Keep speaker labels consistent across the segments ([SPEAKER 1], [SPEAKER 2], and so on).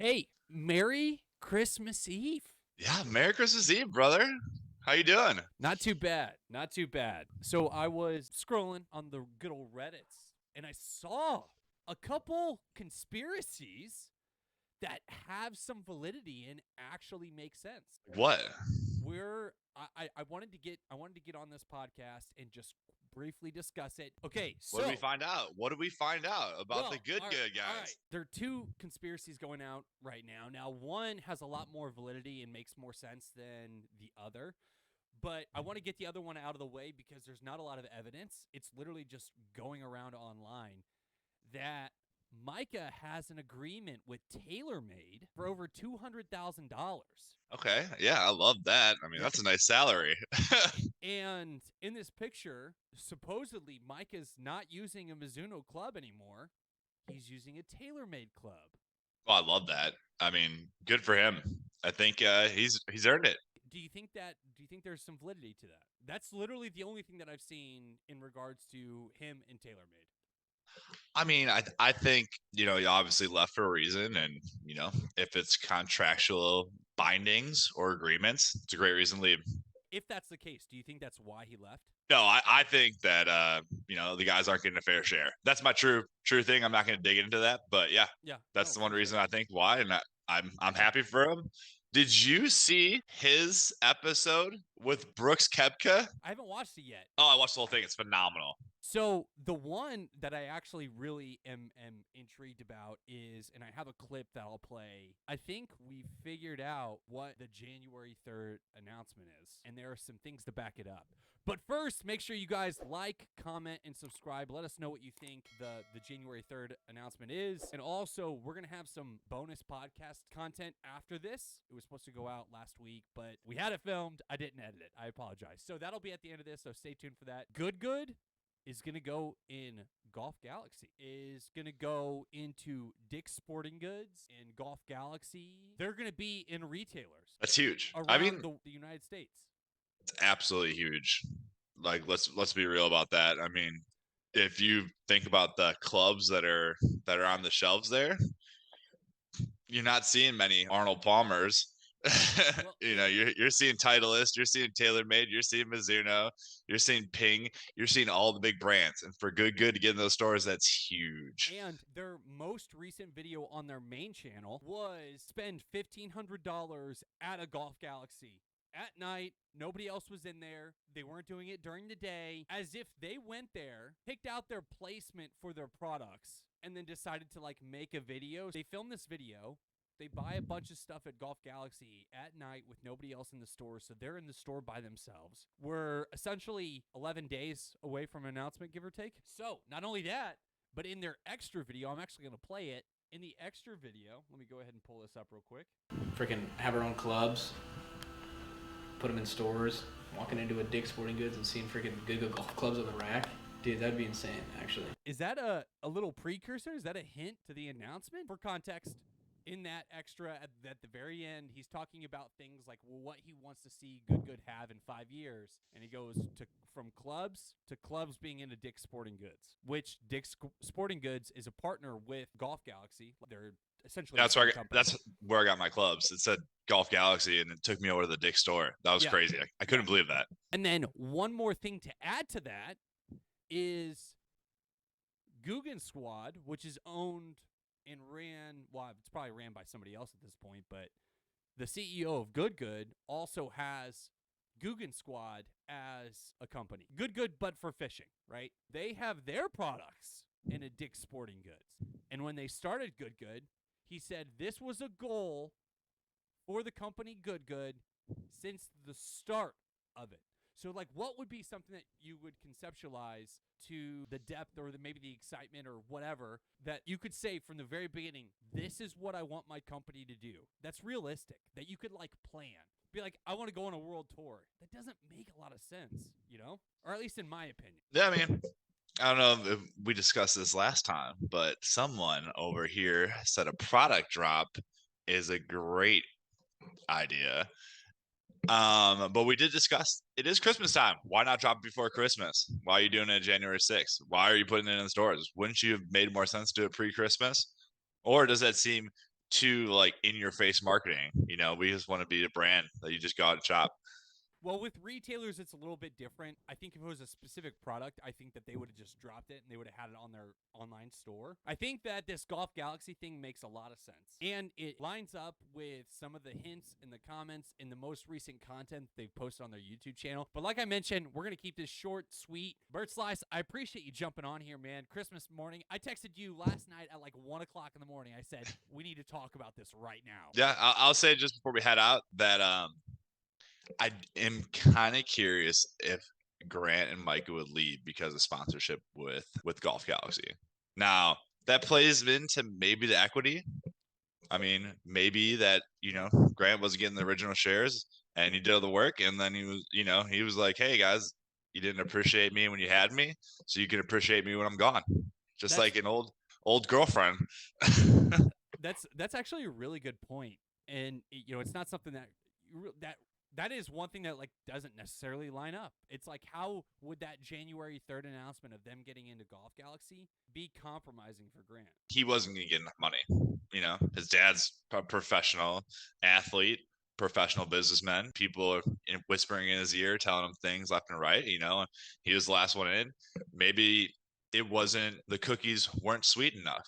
[SPEAKER 1] Hey, Merry Christmas Eve.
[SPEAKER 2] Yeah, Merry Christmas Eve, brother. How you doing?
[SPEAKER 1] Not too bad. Not too bad. So I was scrolling on the good old Reddits and I saw a couple conspiracies that have some validity and actually make sense.
[SPEAKER 2] What?
[SPEAKER 1] We're I wanted to get on this podcast and just briefly discuss it. Okay,
[SPEAKER 2] What did we
[SPEAKER 1] so
[SPEAKER 2] find out? What did we find out about the
[SPEAKER 1] well,
[SPEAKER 2] good good
[SPEAKER 1] all right.
[SPEAKER 2] guys?
[SPEAKER 1] There are two conspiracies going out right now. Now, one has a lot more validity and makes more sense than the other. But I want to get the other one out of the way because there's not a lot of evidence. It's literally just going around online that Micah has an agreement with TaylorMade for over $200,000.
[SPEAKER 2] Okay, yeah, I love that. I mean,
[SPEAKER 1] Yeah.
[SPEAKER 2] that's a nice salary.
[SPEAKER 1] And in this picture, supposedly Micah's not using a Mizuno club anymore. He's using a TaylorMade club.
[SPEAKER 2] Oh, I love that. I mean, good for him. I think he's earned it.
[SPEAKER 1] Do you think there's some validity to that? That's literally the only thing that I've seen in regards to him and TaylorMade.
[SPEAKER 2] I mean, I think he obviously left for a reason, and if it's contractual bindings or agreements, it's a great reason to leave.
[SPEAKER 1] If that's the case, do you think that's why he left?
[SPEAKER 2] No, I think that the guys aren't getting a fair share. That's my true thing. I'm not going to dig into that, but yeah,
[SPEAKER 1] Yeah,
[SPEAKER 2] that's
[SPEAKER 1] no,
[SPEAKER 2] the one
[SPEAKER 1] for sure.
[SPEAKER 2] reason I think why, and I'm happy for him. Did you see his episode with Brooks Koepka?
[SPEAKER 1] I haven't watched it yet.
[SPEAKER 2] Oh, I watched the whole thing. It's phenomenal.
[SPEAKER 1] So the one that I actually really am intrigued about is, and I have a clip that I'll play. I think we figured out what the January 3rd announcement is, and there are some things to back it up. But first, make sure you guys like, comment, and subscribe. Let us know what you think the January 3rd announcement is. And also, we're going to have some bonus podcast content after this. It was supposed to go out last week, but we had it filmed. I didn't edit it. I apologize. So that'll be at the end of this, so stay tuned for that. Good is going to go in Golf Galaxy, is going to go into Dick's Sporting Goods and Golf Galaxy. They're going to be in retailers
[SPEAKER 2] That's huge. I
[SPEAKER 1] around
[SPEAKER 2] mean,
[SPEAKER 1] the United States.
[SPEAKER 2] it's absolutely huge. Like, let's be real about that. I mean, if you think about the clubs that are on the shelves there, you're not seeing many Arnold Palmers.
[SPEAKER 1] Well,
[SPEAKER 2] You're seeing Titleist, you're seeing TaylorMade, you're seeing Mizuno, you're seeing Ping, you're seeing all the big brands. And for good to get in those stores, that's huge.
[SPEAKER 1] and their most recent video on their main channel was spend $1,500 at a Golf Galaxy at night. Nobody else was in there. They weren't doing it during the day, as if they went there, picked out their placement for their products, and then decided to like make a video. They filmed this video. They buy a bunch of stuff at Golf Galaxy at night with nobody else in the store, so they're in the store by themselves. We're essentially 11 days away from an announcement, give or take. So, not only that, but in their extra video, I'm actually going to play it. In the extra video, let me go ahead and pull this up real quick.
[SPEAKER 3] Freaking have our own clubs, put them in stores, walking into a Dick's Sporting Goods and seeing freaking good golf clubs on the rack. Dude, that'd be insane, actually.
[SPEAKER 1] Is that a little precursor? Is that a hint to the announcement? For context, in that extra at the very end, he's talking about things like what he wants to see Good have in 5 years, and he goes to from clubs to clubs being into Dick's Sporting Goods, which Dick's Sporting Goods is a partner with Golf Galaxy. They're essentially
[SPEAKER 2] That's
[SPEAKER 1] the
[SPEAKER 2] where
[SPEAKER 1] same company.
[SPEAKER 2] that's where I got my clubs. It said Golf Galaxy, and it took me over to the Dick store. That was
[SPEAKER 1] Yeah.
[SPEAKER 2] crazy. I couldn't believe that.
[SPEAKER 1] And then one more thing to add to that is Guggen Squad, which is owned and ran, well, it's probably ran by somebody else at this point, but the CEO of Good also has Guggen Squad as a company. Good, but for fishing, right? They have their products in a Dick's Sporting Goods. And when they started Good, he said this was a goal for the company Good since the start of it. So, like, what would be something that you would conceptualize to the depth or maybe the excitement or whatever that you could say from the very beginning, this is what I want my company to do? That's realistic, that you could, like, plan. Be like, I want to go on a world tour. That doesn't make a lot of sense, you know? Or at least in my opinion.
[SPEAKER 2] Yeah, I mean, I don't know if we discussed this last time, but someone over here said a product drop is a great idea. But we did discuss it is Christmas time. Why not drop it before Christmas? Why are you doing it January 6th? Why are you putting it in the stores? Wouldn't you have made more sense to do it pre-Christmas? Or does that seem too like in your face marketing. You know, we just want to be a brand that you just go out and shop.
[SPEAKER 1] Well, with retailers, it's a little bit different. I think if it was a specific product, I think that they would have just dropped it and they would have had it on their online store. I think that this Golf Galaxy thing makes a lot of sense. And it lines up with some of the hints in the comments in the most recent content they've posted on their YouTube channel. But like I mentioned, we're going to keep this short, sweet. Bert Slice, I appreciate you jumping on here, man. Christmas morning. I texted you last night at like 1 o'clock in the morning. I said, we need to talk about this right now.
[SPEAKER 2] Yeah, I'll say just before we head out that I am kind of curious if Grant and Micah would leave because of sponsorship with Golf Galaxy. Now that plays into maybe the equity. I mean, maybe that Grant was getting the original shares and he did all the work, and then he was like, "Hey guys, you didn't appreciate me when you had me, so you can appreciate me when I'm gone." Just like an old girlfriend.
[SPEAKER 1] That's actually a really good point, and it's not something that is one thing that like doesn't necessarily line up. It's like, how would that January 3rd announcement of them getting into Golf Galaxy be compromising for Grant?
[SPEAKER 2] He wasn't gonna get enough money. His dad's a professional athlete, professional businessman. People are whispering in his ear, telling him things left and right. He was the last one in. Maybe the cookies weren't sweet enough,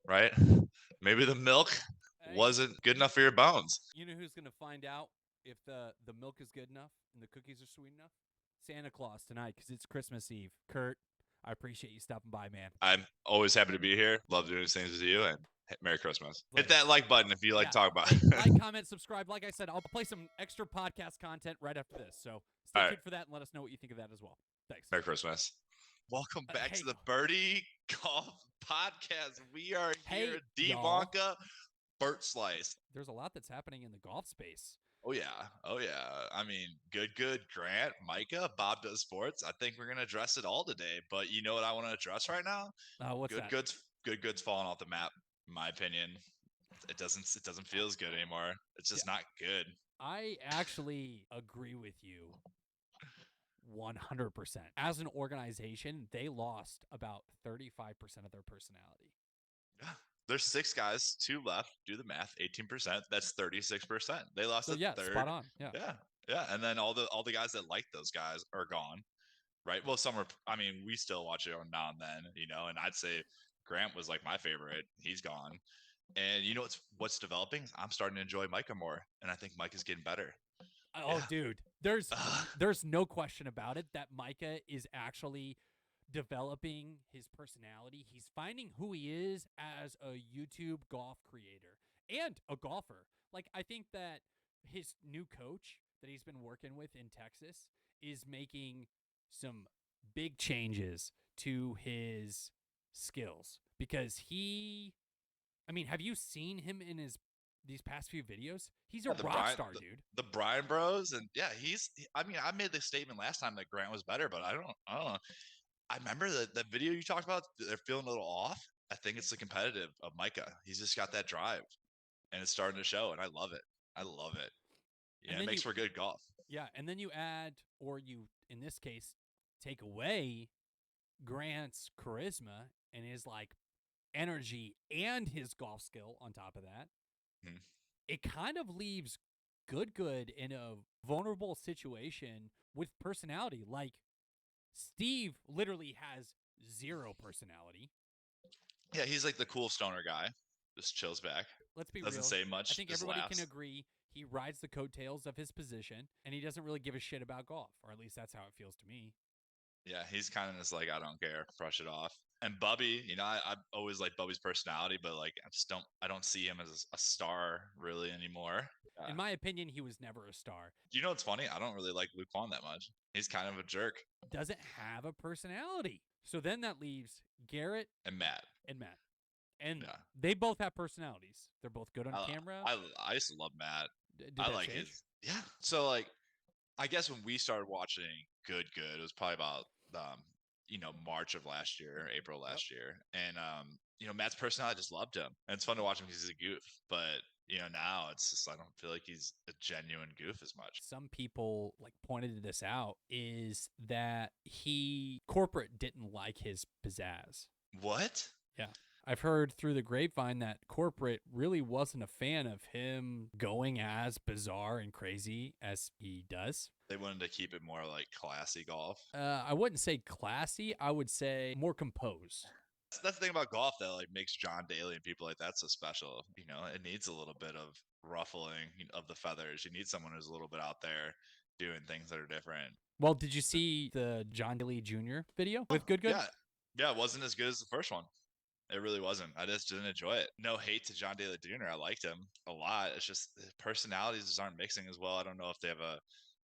[SPEAKER 2] right? Maybe the milk wasn't good enough for your bones.
[SPEAKER 1] You know who's gonna find out if the milk is good enough and the cookies are sweet enough? Santa Claus tonight, because it's Christmas Eve. Kurt, I appreciate you stopping by, man.
[SPEAKER 2] I'm always happy to be here. Love doing these things with you, and Merry Christmas. Hit that like button if you like to talk about it.
[SPEAKER 1] Like, comment, subscribe. Like I said, I'll play some extra podcast content right after this. So stay tuned for that and let us know what you think of that as well. Thanks.
[SPEAKER 2] Merry Christmas. Welcome back to the Birdie Golf Podcast. We are here, D Wonka, Bert Slice.
[SPEAKER 1] There's a lot that's happening in the golf space.
[SPEAKER 2] Oh yeah. I mean, good, Grant, Micah, Bob Does Sports. I think we're gonna address it all today. But you know what I want to address right now?
[SPEAKER 1] What's that?
[SPEAKER 2] Good goods falling off the map. In my opinion, it doesn't feel as good anymore. It's just not good.
[SPEAKER 1] I actually agree with you 100%. As an organization, they lost about 35% of their personality.
[SPEAKER 2] Yeah. There's 6 guys, 2 left. Do the math. 18%. That's 36%. They lost a third.
[SPEAKER 1] Spot on.
[SPEAKER 2] Yeah. And then all the guys that like those guys are gone, right? Well, some are. I mean, we still watch it now and then, And I'd say Grant was like my favorite. He's gone. And what's developing? I'm starting to enjoy Micah more, and I think Micah's getting better.
[SPEAKER 1] Oh, dude, there's no question about it that Micah is actually developing his personality. He's finding who he is as a YouTube golf creator and a golfer. Like, I think that his new coach that he's been working with in Texas is making some big changes to his skills, because have you seen him in these past few videos? He's a rock star, dude.
[SPEAKER 2] The Brian Bros, and I made the statement last time that Grant was better, but I don't know. I remember that video you talked about. They're feeling a little off. I think it's the competitive of Micah. He's just got that drive, and it's starting to show, and I love it. Yeah, it makes for good golf.
[SPEAKER 1] Yeah, and then you add, or you, in this case, take away Grant's charisma and his energy and his golf skill on top of that. It kind of leaves good in a vulnerable situation with personality. Like, Steve literally has 0 personality.
[SPEAKER 2] Yeah, he's like the cool stoner guy. Just chills back.
[SPEAKER 1] Let's be
[SPEAKER 2] doesn't
[SPEAKER 1] real.
[SPEAKER 2] say much.
[SPEAKER 1] I think everybody can agree he rides the coattails of his position, and he doesn't really give a shit about golf, or at least that's how it feels to me.
[SPEAKER 2] Yeah, he's kind of just like, I don't care, brush it off. And Bubby, I always like Bubby's personality, but I don't see him as a star really anymore.
[SPEAKER 1] In my opinion, he was never a star.
[SPEAKER 2] You know what's funny? I don't really like Luke Kwan that much. He's kind of a jerk.
[SPEAKER 1] Doesn't have a personality. So then that leaves Garrett
[SPEAKER 2] and Matt.
[SPEAKER 1] And they both have personalities. They're both good on camera.
[SPEAKER 2] I used to love Matt. I like his. Yeah. So I guess when we started watching Good, it was probably about March of last year, April last year, and Matt's personality, I just loved him, and it's fun to watch him because he's a goof. But now it's just, I don't feel like he's a genuine goof as much.
[SPEAKER 1] Some people pointed this out, is that corporate didn't like his pizzazz.
[SPEAKER 2] What?
[SPEAKER 1] Yeah. I've heard through the grapevine that corporate really wasn't a fan of him going as bizarre and crazy as he does.
[SPEAKER 2] They wanted to keep it more like classy golf.
[SPEAKER 1] I wouldn't say classy. I would say more composed.
[SPEAKER 2] That's the thing about golf that like makes John Daly and people like that so special. You know, it needs a little bit of ruffling of the feathers. You need someone who's a little bit out there doing things that are different.
[SPEAKER 1] Well, did you see the John Daly Jr. video with Good?
[SPEAKER 2] Yeah, it wasn't as good as the first one. It really wasn't. I just didn't enjoy it. No hate to John Daly Jr. I liked him a lot. It's just the personalities just aren't mixing as well. I don't know if they have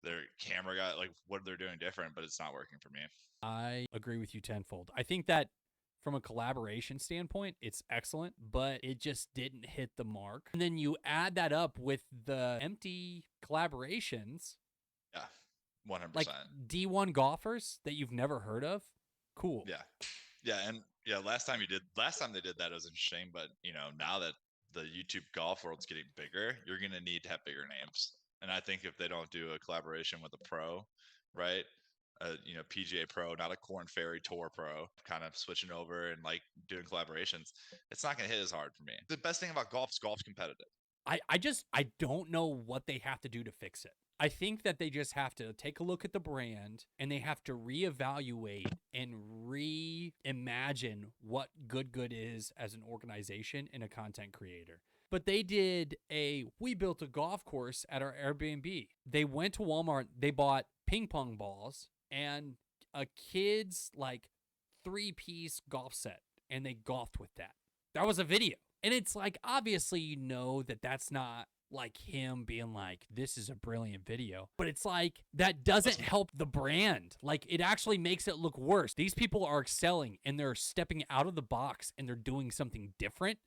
[SPEAKER 2] their camera guy, like what they're doing different, but it's not working for me.
[SPEAKER 1] I agree with you tenfold. I think that from a collaboration standpoint, it's excellent, but it just didn't hit the mark. And then you add that up with the empty collaborations,
[SPEAKER 2] Yeah, 100%.
[SPEAKER 1] like D1 golfers that you've never heard of. Cool.
[SPEAKER 2] Yeah, and yeah, last time they did that, it was interesting. But you know, now that the YouTube golf world's getting bigger, you're gonna need to have bigger names. And I think if they don't do a collaboration with a pro, right? You know, PGA Pro, not a Corn Ferry Tour Pro, kind of switching over and like doing collaborations, it's not gonna hit as hard for me. The best thing about golf's competitive.
[SPEAKER 1] I don't know what they have to do to fix it. I think that they just have to take a look at the brand and they have to reevaluate and reimagine what Good is as an organization and a content creator. But they we built a golf course at our Airbnb. They went to Walmart, they bought ping pong balls and a kid's like 3-piece golf set, and they golfed with that. That was a video. And it's like, obviously, you know that that's not like him being like, this is a brilliant video. But it's like, that doesn't help the brand. Like, it actually makes it look worse. These people are excelling and they're stepping out of the box and they're doing something different.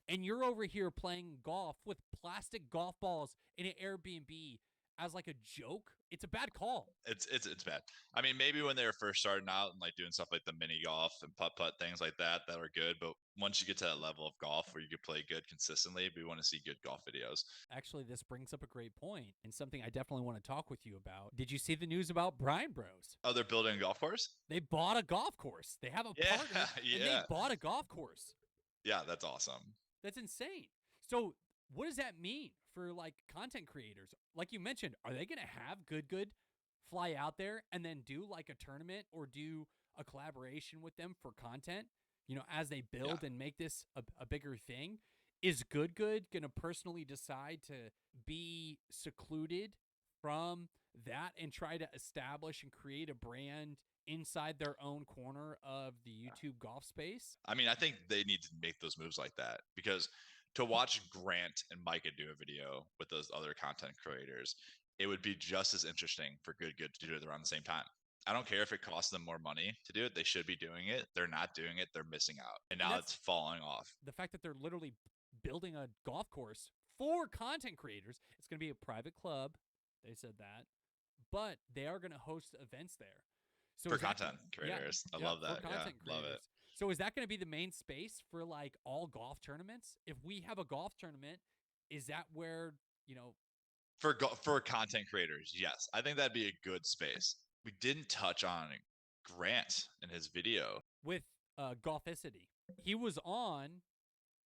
[SPEAKER 1] And you're over here playing golf with plastic golf balls in an Airbnb as like a joke. It's a bad call.
[SPEAKER 2] It's bad. I mean, maybe when they were first starting out and like doing stuff like the mini golf and putt things like that are good. But once you get to that level of golf where you can play good consistently, we want to see good golf videos.
[SPEAKER 1] Actually, this brings up a great point and something I definitely want to talk with you about. Did you see the news about Bryan Bros?
[SPEAKER 2] Oh, they're building a golf course?
[SPEAKER 1] They bought a golf course. They have a partner and they bought a golf course.
[SPEAKER 2] Yeah, that's awesome.
[SPEAKER 1] That's insane. So what does that mean for like content creators? Like you mentioned, are they going to have Good fly out there and then do like a tournament or do a collaboration with them for content, you know, as they build and make this a bigger thing? Is Good going to personally decide to be secluded from that and try to establish and create a brand inside their own corner of the YouTube golf space?
[SPEAKER 2] I mean, I think they need to make those moves like that, because to watch Grant and Micah do a video with those other content creators, it would be just as interesting for Good to do it around the same time. I don't care if it costs them more money to do it. They should be doing it. They're not doing it. They're missing out. And now it's falling off.
[SPEAKER 1] The fact that they're literally building a golf course for content creators. It's going to be a private club. They said that. But they are going to host events there. So
[SPEAKER 2] for content creators. I love that. Yeah, love it.
[SPEAKER 1] So is that going to be the main space for like all golf tournaments? If we have a golf tournament, is that where, you know,
[SPEAKER 2] for content creators? Yes, I think that'd be a good space. We didn't touch on Grant in his video
[SPEAKER 1] with Golficity. He was on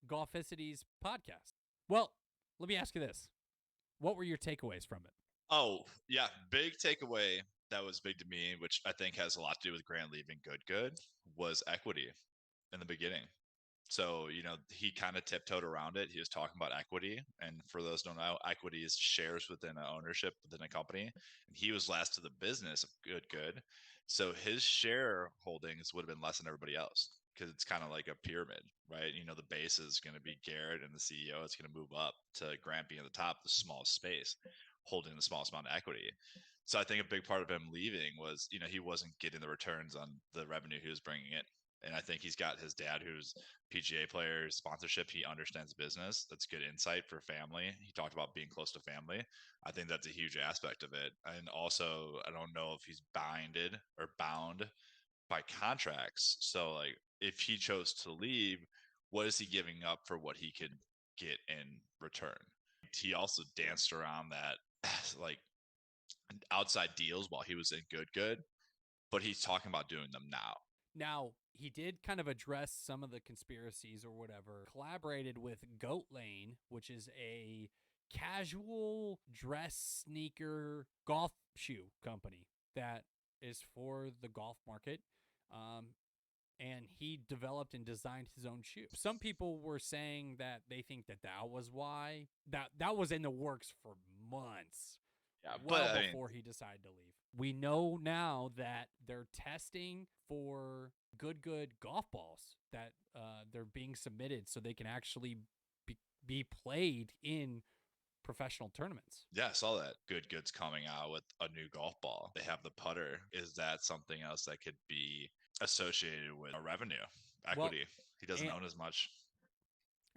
[SPEAKER 1] Golficity's podcast. Well, let me ask you this: what were your takeaways from it?
[SPEAKER 2] Oh yeah, big takeaway that was big to me, which I think has a lot to do with Grant leaving Good, was equity in the beginning. So, you know, he kind of tiptoed around it. He was talking about equity. And for those who don't know, equity is shares within an ownership within a company. And he was last to the business of Good. So his shareholdings would have been less than everybody else, because it's kind of like a pyramid, right? You know, the base is going to be Garrett and the CEO. It's going to move up to Grant being at the top, the smallest space, holding the smallest amount of equity. So I think a big part of him leaving was, you know, he wasn't getting the returns on the revenue he was bringing in. And I think he's got his dad, who's PGA player, sponsorship. He understands business. That's good insight for family. He talked about being close to family. I think that's a huge aspect of it. And also, I don't know if he's bound by contracts. So like, if he chose to leave, what is he giving up for what he could get in return? He also danced around that like outside deals while he was in Good, but he's talking about doing them now.
[SPEAKER 1] Now, he did kind of address some of the conspiracies or whatever. Collaborated with Goat Lane, which is a casual dress sneaker golf shoe company that is for the golf market. And he developed and designed his own shoe. Some people were saying that they think that was why that was in the works for months.
[SPEAKER 2] Yeah,
[SPEAKER 1] well
[SPEAKER 2] but I mean,
[SPEAKER 1] before he decided to leave. We know now that they're testing for good golf balls that they're being submitted so they can actually be played in professional tournaments.
[SPEAKER 2] yeah, I saw that. Good's coming out with a new golf ball. They have the putter. Is that something else that could be associated with a revenue equity? He doesn't
[SPEAKER 1] and-
[SPEAKER 2] own as much.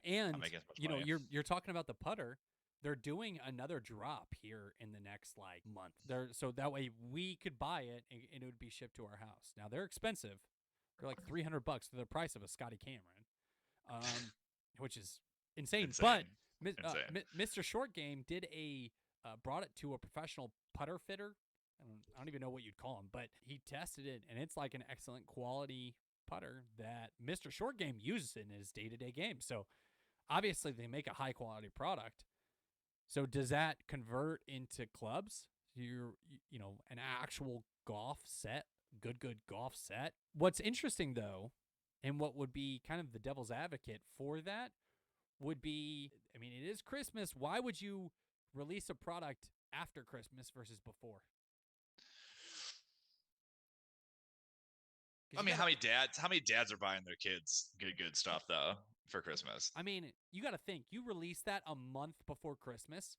[SPEAKER 1] And
[SPEAKER 2] Not making as much
[SPEAKER 1] you know,
[SPEAKER 2] money.
[SPEAKER 1] you're talking about the putter. They're doing another drop here in the next like month. So that way we could buy it and it would be shipped to our house. Now they're expensive. They're like $300 for the price of a Scotty Cameron, which is insane. But
[SPEAKER 2] Insane.
[SPEAKER 1] Mr. Short Game did brought it to a professional putter fitter. I don't even know what you'd call him, but he tested it and it's like an excellent quality putter that Mr. Short Game uses in his day-to-day game. So obviously they make a high quality product. So does that convert into clubs? You know, an actual golf set, good golf set. What's interesting though, and what would be kind of the devil's advocate for that would be, I mean, it is Christmas. Why would you release a product after Christmas versus before?
[SPEAKER 2] I mean, how many dads are buying their kids good stuff though for Christmas?
[SPEAKER 1] I mean, you got to think. You release that a month before Christmas.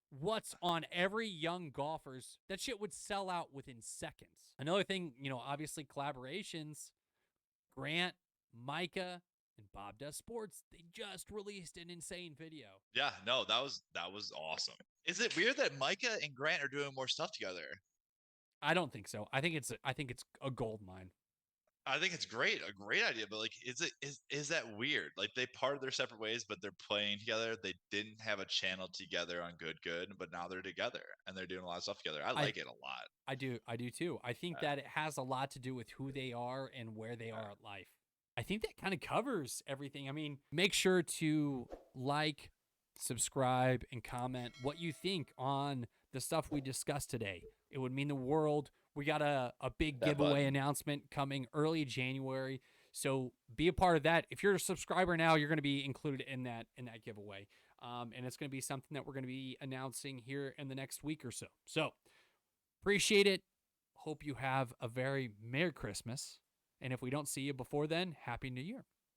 [SPEAKER 1] What's on every young golfer's, that shit would sell out within seconds. Another thing, you know, obviously collaborations. Grant, Micah, and Bob Does Sports, they just released an insane video.
[SPEAKER 2] Yeah, no, that was awesome. Is it weird that Micah and Grant are doing more stuff together?
[SPEAKER 1] I don't think so. I think it's a gold mine.
[SPEAKER 2] I think it's a great idea. But like, is that weird? Like they parted their separate ways, but they're playing together. They didn't have a channel together on Good, but now they're together and they're doing a lot of stuff together. I like it a lot.
[SPEAKER 1] I do too. I think that it has a lot to do with who they are and where they are at life. I think that kind of covers everything. I mean, make sure to like, subscribe, and comment what you think on the stuff we discussed today. It would mean the world. We got a big giveaway announcement coming early January. So be a part of that. If you're a subscriber now, you're going to be included in that giveaway. And it's going to be something that we're going to be announcing here in the next week or so. So appreciate it. Hope you have a very Merry Christmas. And if we don't see you before then, Happy New Year.